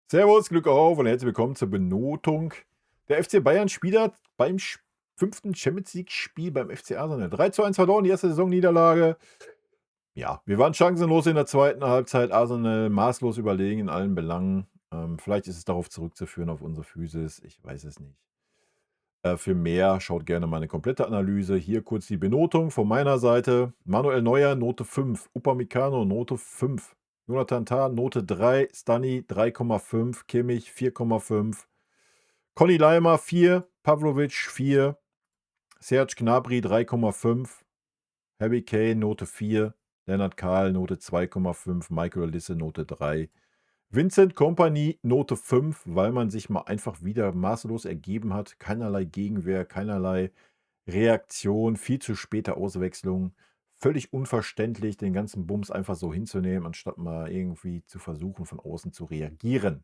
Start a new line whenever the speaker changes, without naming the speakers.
Servus, Glück auf und herzlich willkommen zur Benotung. Der FC Bayern Spieler beim 5. Champions League-Spiel beim FC Arsenal. 3:1 verloren, die erste Saisonniederlage. Ja, wir waren chancenlos in der zweiten Halbzeit. Arsenal maßlos überlegen in allen Belangen. Vielleicht ist es darauf zurückzuführen, auf unsere Physis. Ich weiß es nicht. Für mehr schaut gerne meine komplette Analyse. Hier kurz die Benotung von meiner Seite. Manuel Neuer, Note 5. Upamecano, Note 5. Jonathan Tah, Note 3. Stani, 3,5. Kimmich, 4,5. Conny Leimer, 4. Pavlovic, 4. Serge Gnabry, 3,5. Harry Kane, Note 4. Lennart Kahl, Note 2,5. Michael Olise, Note 3. Vincent Kompany, Note 5, weil man sich mal einfach wieder maßlos ergeben hat. Keinerlei Gegenwehr, keinerlei Reaktion, viel zu späte Auswechslung. Völlig unverständlich, den ganzen Bums einfach so hinzunehmen, anstatt mal irgendwie zu versuchen, von außen zu reagieren.